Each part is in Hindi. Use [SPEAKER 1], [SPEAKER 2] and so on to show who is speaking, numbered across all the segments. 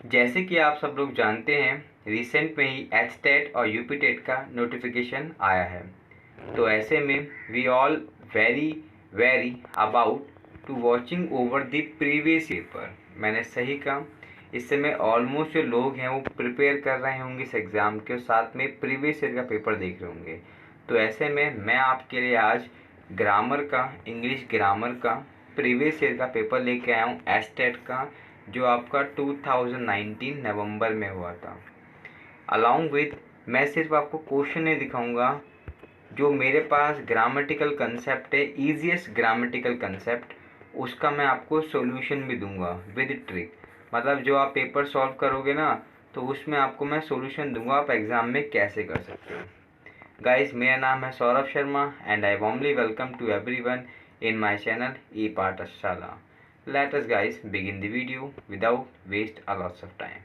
[SPEAKER 1] जैसे कि आप सब लोग जानते हैं, रिसेंट में ही एचटेट और यूपीटेट का नोटिफिकेशन आया है। तो ऐसे में we all very very about to watching over the previous paper. मैंने सही कहा, इस समय ऑलमोस्ट जो लोग हैं वो प्रिपेयर कर रहे होंगे इस एग्ज़ाम के, साथ में प्रीवियस ईयर का पेपर देख रहे होंगे। तो ऐसे में मैं आपके लिए आज ग्रामर का, इंग्लिश ग्रामर का प्रीवियस ईयर का पेपर लेके आया हूँ, एचटेट का, जो आपका 2019 नवंबर में हुआ था। अलॉन्ग विथ मैं सिर्फ आपको क्वेश्चन नहीं दिखाऊंगा, जो मेरे पास ग्रामेटिकल कंसेप्ट है, ईजीएस्ट ग्रामेटिकल कंसेप्ट, उसका मैं आपको सॉल्यूशन भी दूंगा विद ट्रिक। मतलब जो आप पेपर सॉल्व करोगे ना, तो उसमें आपको मैं सॉल्यूशन दूंगा आप एग्ज़ाम में कैसे कर सकते हो। गाइस, मेरा नाम है Saurabh Sharma and I warmly welcome to everyone in my channel ePathshala. Let us guys begin the video without waste a lots of time.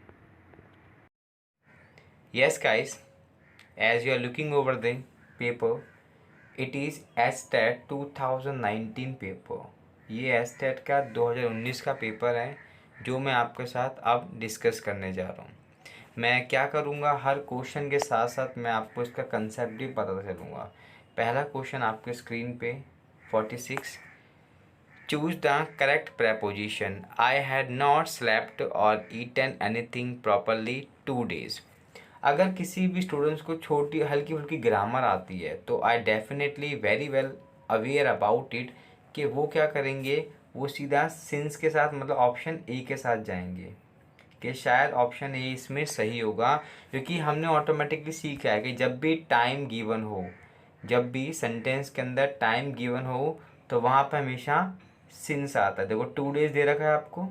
[SPEAKER 1] Yes guys, as you are looking over the paper, it is STAT 2019 paper. ये STAT का 2019 का पेपर है जो मैं आपके साथ अब डिस्कस करने जा रहा हूँ। मैं क्या करूँगा, हर क्वेश्चन के साथ साथ मैं आपको इसका कंसेप्ट भी पता चलूँगा। पहला क्वेश्चन आपके स्क्रीन पे 46, choose the correct preposition. I had not slept or eaten anything properly 2 days. अगर किसी भी स्टूडेंट्स को छोटी हल्की फुल्की ग्रामर आती है तो I definitely very well aware about it कि वो क्या करेंगे, वो सीधा सिंस के साथ मतलब ऑप्शन ए के साथ जाएंगे कि शायद ऑप्शन ए इसमें सही होगा, क्योंकि हमने ऑटोमेटिकली सीखा है कि जब भी टाइम गिवन हो, जब भी सेंटेंस के अंदर टाइम गिवन हो तो वहाँ पर हमेशा सिंस आता है। देखो 2 days दे रखा है आपको,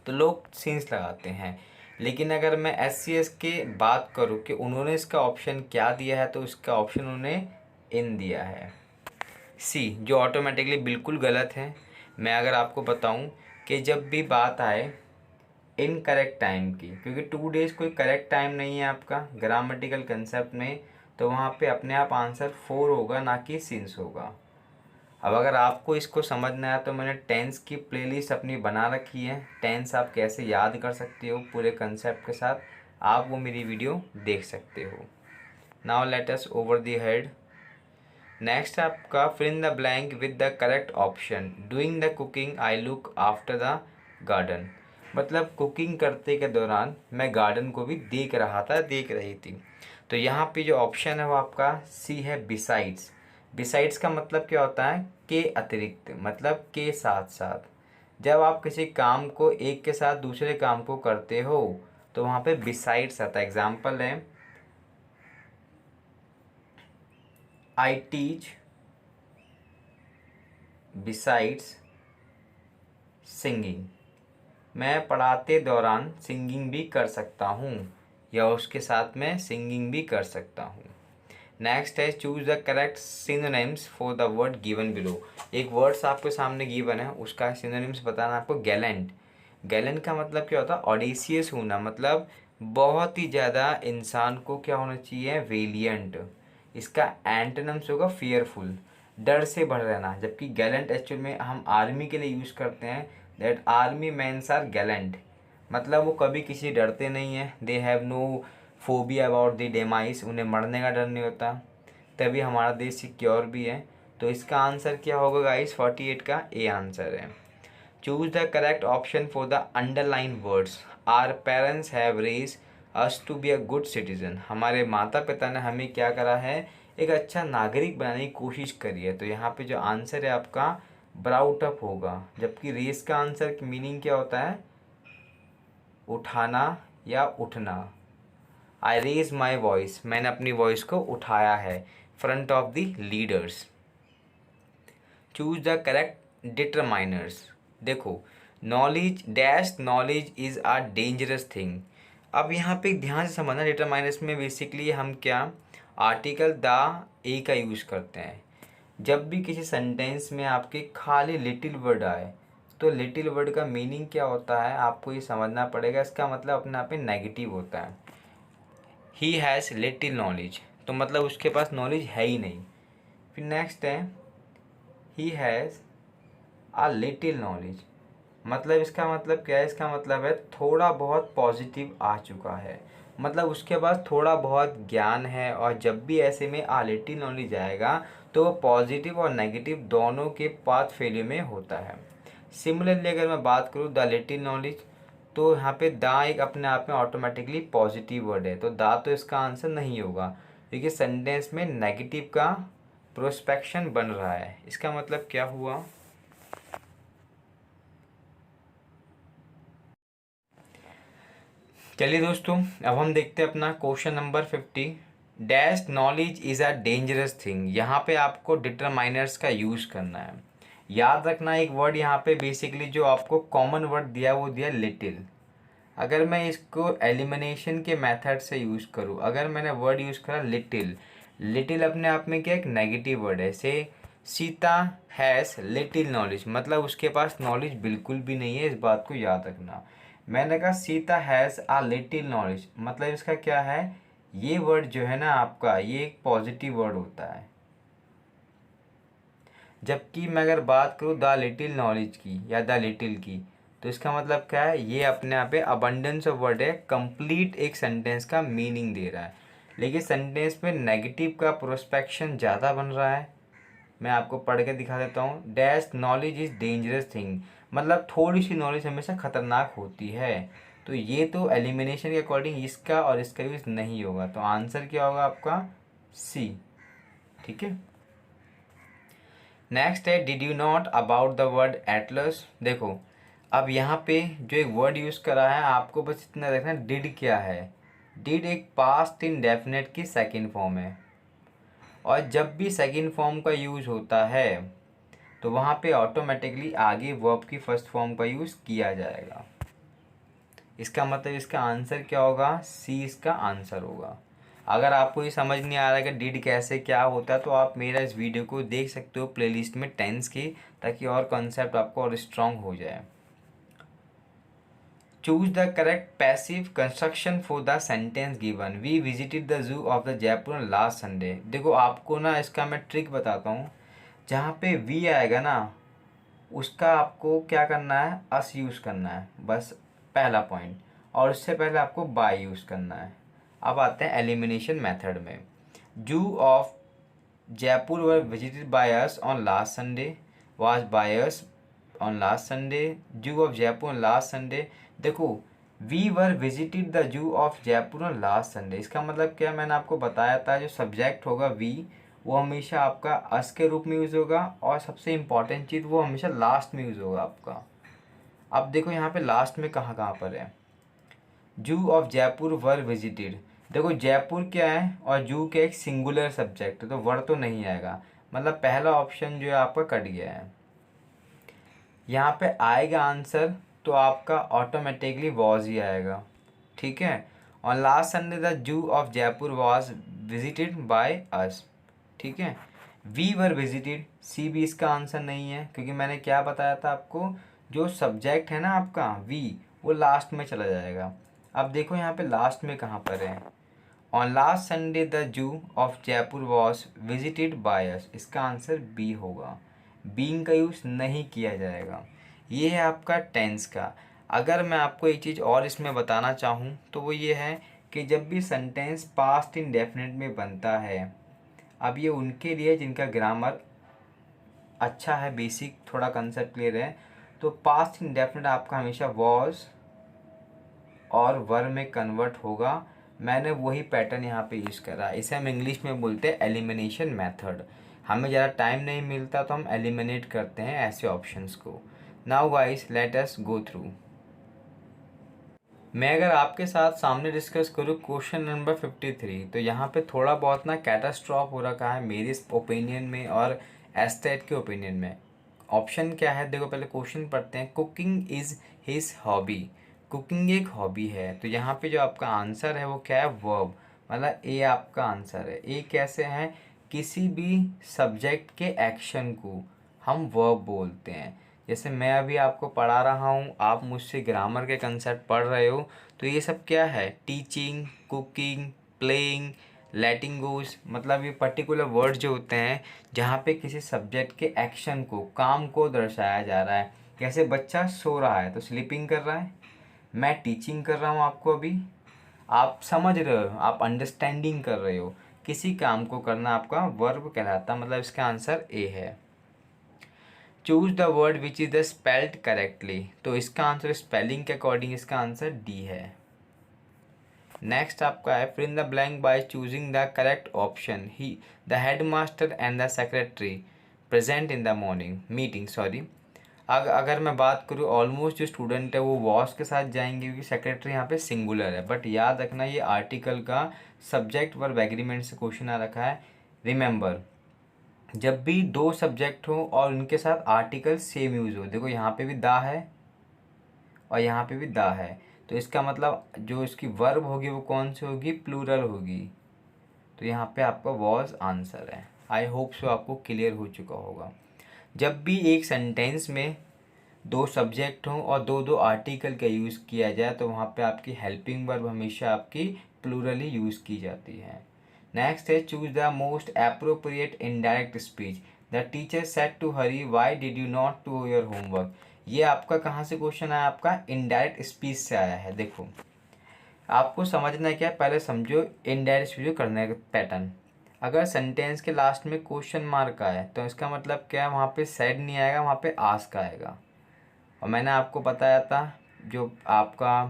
[SPEAKER 1] तो लोग सिंस लगाते हैं। लेकिन अगर मैं SCS के बात करूँ कि उन्होंने इसका ऑप्शन क्या दिया है, तो इसका ऑप्शन उन्होंने इन दिया है सी, जो ऑटोमेटिकली बिल्कुल गलत है। मैं अगर आपको बताऊं कि जब भी बात आए इनकरेक्ट टाइम की, क्योंकि 2 days कोई करेक्ट टाइम नहीं है आपका ग्रामेटिकल कंसेप्ट में, तो वहाँ पे अपने आप आंसर 4 होगा, ना कि सिंस होगा। अब अगर आपको इसको समझना है तो मैंने टेंस की प्लेलिस्ट अपनी बना रखी है, टेंस आप कैसे याद कर सकते हो पूरे कंसेप्ट के साथ, आप वो मेरी वीडियो देख सकते हो। Now let us over the head. Next आपका fill in the blank with the correct option. Doing the cooking I look after the garden. मतलब कुकिंग करते के दौरान मैं गार्डन को भी देख रहा था, देख रही थी। तो यहाँ पे जो ऑप्शन है वो आपका सी है, बिसाइड्स। बिसाइड्स का मतलब क्या होता है, के अतिरिक्त, मतलब के साथ साथ। जब आप किसी काम को एक के साथ दूसरे काम को करते हो तो वहाँ पे बिसाइड्स आता है। एग्जाम्पल है, आई टीच बिसाइड्स सिंगिंग। मैं पढ़ाते दौरान सिंगिंग भी कर सकता हूँ, या उसके साथ में सिंगिंग भी कर सकता हूँ। नेक्स्ट है, choose the correct synonyms for the word given below. एक वर्ड्स आपके सामने गिवन है, उसका सिनोनिम्स बताना आपको। गैलेंट, गैलेंट का मतलब क्या होता है, ऑडेसियस होना, मतलब बहुत ही ज़्यादा इंसान को क्या होना चाहिए, वेलियंट। इसका एंटोनिम्स होगा फियरफुल, डर से भर रहना। जबकि गैलेंट एक्चुअल में हम आर्मी के लिए यूज़ करते हैं, that army mans are gallant, मतलब वो कभी किसी डरते नहीं हैं। They have no phobia about the demise, उन्हें मरने का डर नहीं होता, तभी हमारा देश सिक्योर भी है। तो इसका आंसर क्या होगा गाइस, 48 का ए आंसर है। Choose the correct option for the underline words. Our parents have raise us to be a good citizen. हमारे माता पिता ने हमें क्या करा है, एक अच्छा नागरिक बनाने की कोशिश करी है। तो यहाँ पे जो आंसर है आपका ब्राउट अप होगा। जबकि रेस का आंसर की मीनिंग क्या होता है, उठाना या उठना। आई रेज माई वॉइस, मैंने अपनी वॉइस को उठाया है front of the leaders. Choose the correct determiners. देखो, knowledge dash knowledge is a dangerous thing. अब यहाँ पे ध्यान से समझना, डिटरमाइनर्स में बेसिकली हम क्या आर्टिकल द ए का यूज़ करते हैं। जब भी किसी सेंटेंस में आपके खाली लिटिल वर्ड आए, तो लिटिल वर्ड का मीनिंग क्या होता है आपको ये समझना पड़ेगा। इसका मतलब अपने आप में नेगेटिव होता है। ही हैज़ लिटिल नॉलेज, तो मतलब उसके पास नॉलेज है ही नहीं। फिर नेक्स्ट है, he has a little knowledge, मतलब इसका मतलब क्या है, इसका मतलब है थोड़ा बहुत पॉजिटिव आ चुका है, मतलब उसके पास थोड़ा बहुत ज्ञान है। और जब भी ऐसे में आ लिटिल नॉलेज आएगा तो वो पॉजिटिव और नेगेटिव दोनों के पाथ फेल्यू में होता है। सिमिलरली अगर मैं बात करूँ द लिटिल नॉलेज, तो यहाँ पे दा एक अपने आप में ऑटोमेटिकली पॉजिटिव वर्ड है, तो दा तो इसका आंसर नहीं होगा क्योंकि सेंटेंस में नेगेटिव का प्रोस्पेक्शन बन रहा है। इसका मतलब क्या हुआ, चलिए दोस्तों अब हम देखते हैं अपना question number 50। Dash knowledge is a dangerous thing, यहाँ पे आपको डिटरमाइनर्स का यूज़ करना है। याद रखना एक वर्ड यहाँ पे बेसिकली जो आपको कॉमन वर्ड दिया वो दिया लिटिल। अगर मैं इसको एलिमिनेशन के मेथड से यूज़ करूँ, अगर मैंने वर्ड यूज़ करा लिटिल, लिटिल अपने आप में क्या एक नेगेटिव वर्ड है। से सीता हैज़ लिटिल नॉलेज, मतलब उसके पास नॉलेज बिल्कुल भी नहीं है, इस बात को याद रखना। मैंने कहा Sita has uh little knowledge, मतलब इसका क्या है, ये वर्ड जो है ना आपका ये एक पॉजिटिव वर्ड होता है। जबकि मैं अगर बात करूँ द लिटिल नॉलेज की या द लिटिल की, तो इसका मतलब क्या है, ये अपने आप पे अबंडेंस ऑफ वर्ड है, कंप्लीट एक सेंटेंस का मीनिंग दे रहा है। लेकिन सेंटेंस में नेगेटिव का प्रोस्पेक्शन ज़्यादा बन रहा है। मैं आपको पढ़ के दिखा देता हूँ। Dash knowledge is dangerous thing, मतलब थोड़ी सी नॉलेज हमेशा खतरनाक होती है। तो ये तो एलिमिनेशन के अकॉर्डिंग इसका और इसका यूज़ नहीं होगा, तो आंसर क्या होगा आपका सी। ठीक है, नेक्स्ट है did you not about the word Atlas. देखो अब यहाँ पे जो एक वर्ड यूज़ करा है आपको बस इतना देखना डिड क्या है। डिड एक पास्ट इंडेफिनिट की सेकंड फॉर्म है, और जब भी सेकंड फॉर्म का यूज़ होता है तो वहाँ पे ऑटोमेटिकली आगे वर्ब की फर्स्ट फॉर्म का यूज़ किया जाएगा। इसका मतलब इसका आंसर क्या होगा, सी इसका आंसर होगा। अगर आपको ये समझ नहीं आ रहा है कि डिड कैसे क्या होता है, तो आप मेरा इस वीडियो को देख सकते हो प्लेलिस्ट में टेंस की, ताकि और कॉन्सेप्ट आपको और स्ट्रॉन्ग हो जाए। Choose the correct passive construction for the sentence given we visited the zoo of the Jaipur last Sunday. देखो आपको ना इसका मैं ट्रिक बताता हूँ। जहाँ पे वी आएगा ना उसका आपको क्या करना है, अस यूज़ करना है, बस पहला पॉइंट। और उससे पहले आपको बाय यूज़ करना है। अब आते हैं एलिमिनेशन मेथड में। Zoo of Jaipur were visited by us on last Sunday, was by us on last Sunday, zoo of Jaipur on last Sunday. देखो we were visited the zoo of Jaipur on last Sunday, इसका मतलब क्या, मैंने आपको बताया था जो सब्जेक्ट होगा वी वो हमेशा आपका अस के रूप में यूज़ होगा, और सबसे इम्पॉर्टेंट चीज़ वो हमेशा लास्ट में यूज़ होगा आपका। अब देखो यहाँ पे लास्ट में कहाँ कहाँ पर है, जू ऑफ जयपुर वर विजिटेड। देखो जयपुर क्या है और जू क्या एक सिंगुलर सब्जेक्ट है, तो वर तो नहीं आएगा, मतलब पहला ऑप्शन जो है आपका कट गया है। यहाँ पे आएगा आंसर तो आपका ऑटोमेटिकली वॉज ही आएगा। ठीक है, और last Sunday the zoo of Jaipur was visited by अस। ठीक है, वी वर विजिटेड, सी भी इसका आंसर नहीं है, क्योंकि मैंने क्या बताया था आपको, जो सब्जेक्ट है ना आपका वी वो लास्ट में चला जाएगा। अब देखो यहाँ पे लास्ट में कहाँ पर है, on last Sunday the zoo of Jaipur was visited by अस, इसका आंसर बी होगा। बीइंग का यूज़ नहीं किया जाएगा। ये है आपका टेंस का। अगर मैं आपको एक चीज़ और इसमें बताना चाहूँ तो वो ये है कि जब भी सेंटेंस पास्ट इंडेफिनिट में बनता है, अब ये उनके लिए जिनका ग्रामर अच्छा है, बेसिक थोड़ा कंसेप्ट क्लियर है, तो पास्ट इंडेफिनिट आपका हमेशा वॉज और वर में कन्वर्ट होगा। मैंने वही पैटर्न यहाँ पे यूज़ करा, इसे हम इंग्लिश में बोलते हैं एलिमिनेशन मेथड। हमें ज़्यादा टाइम नहीं मिलता तो हम एलिमिनेट करते हैं ऐसे ऑप्शंस को। Now guys let us go through. मैं अगर आपके साथ सामने डिस्कस करूँ क्वेश्चन नंबर 53, तो यहाँ पे थोड़ा बहुत ना कैटास्ट्रॉफ हो रखा है मेरे ओपिनियन में और एस्टेट के ओपिनियन में। ऑप्शन क्या है, देखो पहले क्वेश्चन पढ़ते हैं। Cooking is his hobby, cooking एक हॉबी है, तो यहाँ पे जो आपका आंसर है वो क्या है, वर्ब, मतलब ए आपका आंसर है। ए कैसे है, किसी भी सब्जेक्ट के एक्शन को हम वर्ब बोलते हैं। जैसे मैं अभी आपको पढ़ा रहा हूँ, आप मुझसे ग्रामर के कंसेप्ट पढ़ रहे हो, तो ये सब क्या है, टीचिंग, कुकिंग, प्लेइंग, लेटिंग गोज, मतलब ये पर्टिकुलर वर्ड जो होते हैं जहाँ पे किसी सब्जेक्ट के एक्शन को, काम को दर्शाया जा रहा है। कैसे बच्चा सो रहा है तो स्लीपिंग कर रहा है, मैं टीचिंग कर रहा हूँ आपको अभी, आप समझ रहे हो, आप अंडरस्टैंडिंग कर रहे हो, किसी काम को करना आपका वर्ब कहलाता, मतलब इसका आंसर ए है। Choose the word which is the spelled correctly, तो इसका आंसर स्पेलिंग के अकॉर्डिंग इसका आंसर डी है। नेक्स्ट आपका है fill in the blank by choosing the correct option. He the head master and the secretary present in the morning meeting, sorry अगर मैं बात करूँ ऑलमोस्ट जो स्टूडेंट है वो वॉस के साथ जाएंगे क्योंकि सेक्रेटरी यहाँ पे सिंगुलर है, बट याद रखना ये आर्टिकल का सब्जेक्ट वर्ब एग्रीमेंट से क्वेश्चन आ रखा है। रिमेंबर, जब भी दो सब्जेक्ट हो और उनके साथ आर्टिकल सेम यूज़ हो, देखो यहाँ पे भी दा है और यहाँ पे भी दा है, तो इसका मतलब जो इसकी वर्ब होगी वो कौन सी होगी, प्लूरल होगी, तो यहाँ पे आपका वॉज आंसर है। आई होप सो आपको क्लियर हो चुका होगा। जब भी एक सेंटेंस में दो सब्जेक्ट हों और दो दो आर्टिकल का यूज़ किया जाए तो वहाँ पे आपकी हेल्पिंग वर्ब हमेशा आपकी प्लूरली यूज़ की जाती है। नेक्स्ट है choose the most appropriate indirect speech. The teacher said to Hari why did you not do your homework. ये आपका कहाँ से क्वेश्चन आया, आपका इनडायरेक्ट स्पीच से आया है। देखो आपको समझना क्या है, पहले समझो इनडायरेक्ट स्पीच करने का पैटर्न। अगर सेंटेंस के लास्ट में क्वेश्चन मार्क आए तो इसका मतलब क्या है, वहाँ पे सेड नहीं आएगा, वहाँ पे आस्क आएगा। और मैंने आपको बताया था जो आपका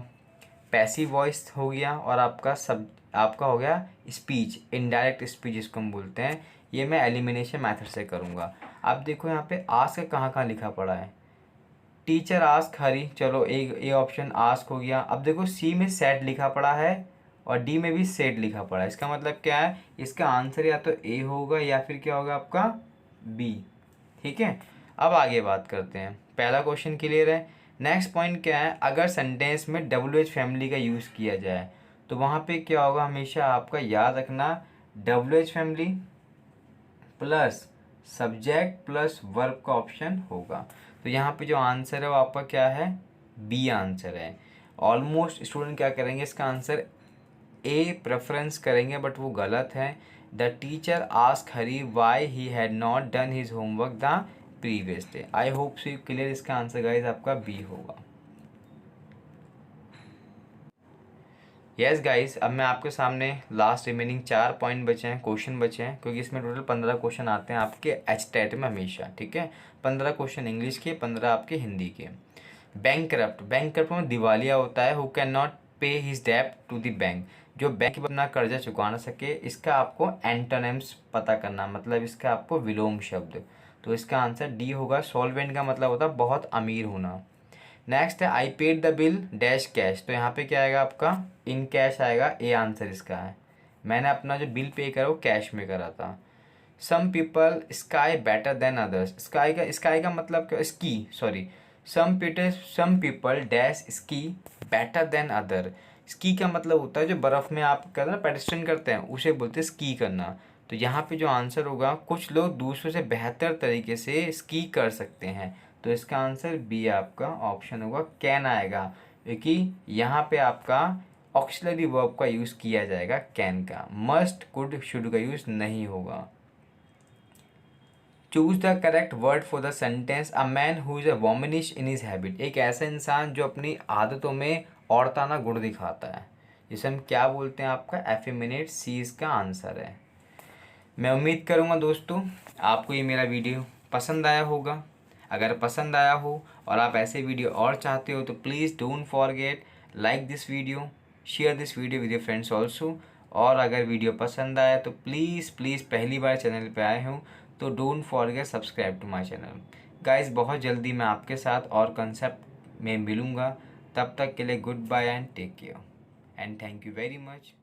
[SPEAKER 1] पैसिव वॉइस हो गया और आपका हो गया स्पीच, इनडायरेक्ट स्पीच जिसको हम बोलते हैं, ये मैं एलिमिनेशन मेथड से करूँगा। अब देखो यहाँ पे आस्क कहाँ कहाँ लिखा पड़ा है, टीचर आस्क हरी, चलो एक ए ऑप्शन आस्क हो गया। अब देखो सी में सेड लिखा पड़ा है और डी में भी सेड लिखा पड़ा है, इसका मतलब क्या है, इसका आंसर या तो ए होगा या फिर क्या होगा आपका बी। ठीक है, अब आगे बात करते हैं। पहला क्वेश्चन क्लियर है। नेक्स्ट पॉइंट क्या है, अगर सेंटेंस में WH फैमिली का यूज़ किया जाए तो वहाँ पे क्या होगा, हमेशा आपका याद रखना WH family plus subject plus verb का ऑप्शन होगा। तो यहाँ पे जो आंसर है वो आपका क्या है, बी आंसर है। ऑलमोस्ट स्टूडेंट क्या करेंगे, इसका आंसर ए प्रेफरेंस करेंगे, बट वो गलत है। The teacher ask Hari why he had not done his homework the previous day. I hope so clear, इसका आंसर गाइज आपका बी होगा। यस गाइस, अब मैं आपके सामने लास्ट रिमेनिंग 4 पॉइंट बचे हैं, क्वेश्चन बचे हैं, क्योंकि इसमें टोटल 15 क्वेश्चन आते हैं आपके एचटेट में हमेशा। ठीक है, 15 क्वेश्चन इंग्लिश के, 15 आपके हिंदी के। बैंकरप्ट, बैंकरप्ट में दिवालिया होता है। हु कैन नॉट पे हिज डेब्ट टू द बैंक, जो बैंक अपना कर्जा चुका ना सके, इसका आपको एंटोनिम्स पता करना, मतलब इसका आपको विलोम शब्द, तो इसका आंसर डी होगा। सॉल्वेंट का मतलब होता है बहुत अमीर होना। नेक्स्ट है I paid the bill dash cash, तो यहाँ पे क्या आएगा आपका इन कैश आएगा, ए आंसर इसका है। मैंने अपना जो बिल पे करा वो कैश में करा था। Some people sky better than others, sky का मतलब क्या, ski sorry, some people dash ski better than other. Ski का मतलब होता है जो बर्फ़ में आप कहते हैं ना पेडिस्ट्रियन करते हैं, उसे बोलते हैं स्की करना। तो यहाँ पे जो आंसर होगा, कुछ लोग दूसरों से बेहतर तरीके से स्की कर सकते हैं, तो इसका आंसर बी आपका ऑप्शन होगा, कैन आएगा, क्योंकि यहाँ पे आपका ऑक्सिलरी वर्ब का यूज़ किया जाएगा कैन का, मस्ट कुड शुड का यूज़ नहीं होगा। Choose the correct word for the sentence a man who is a womanish in his habit, एक ऐसा इंसान जो अपनी आदतों में औरताना गुण दिखाता है, जिसे हम क्या बोलते हैं, आपका एफेमिनेट, सी इसका आंसर है। मैं उम्मीद करूँगा दोस्तों आपको ये मेरा वीडियो पसंद आया होगा। अगर पसंद आया हो और आप ऐसे वीडियो और चाहते हो तो please don't forget like this video, share this video with your friends also. और अगर वीडियो पसंद आया तो प्लीज़ पहली बार चैनल पे आए हो तो don't forget subscribe to my channel. Guys बहुत जल्दी मैं आपके साथ और कंसेप्ट में मिलूँगा, तब तक के लिए good bye and take care and thank you very much.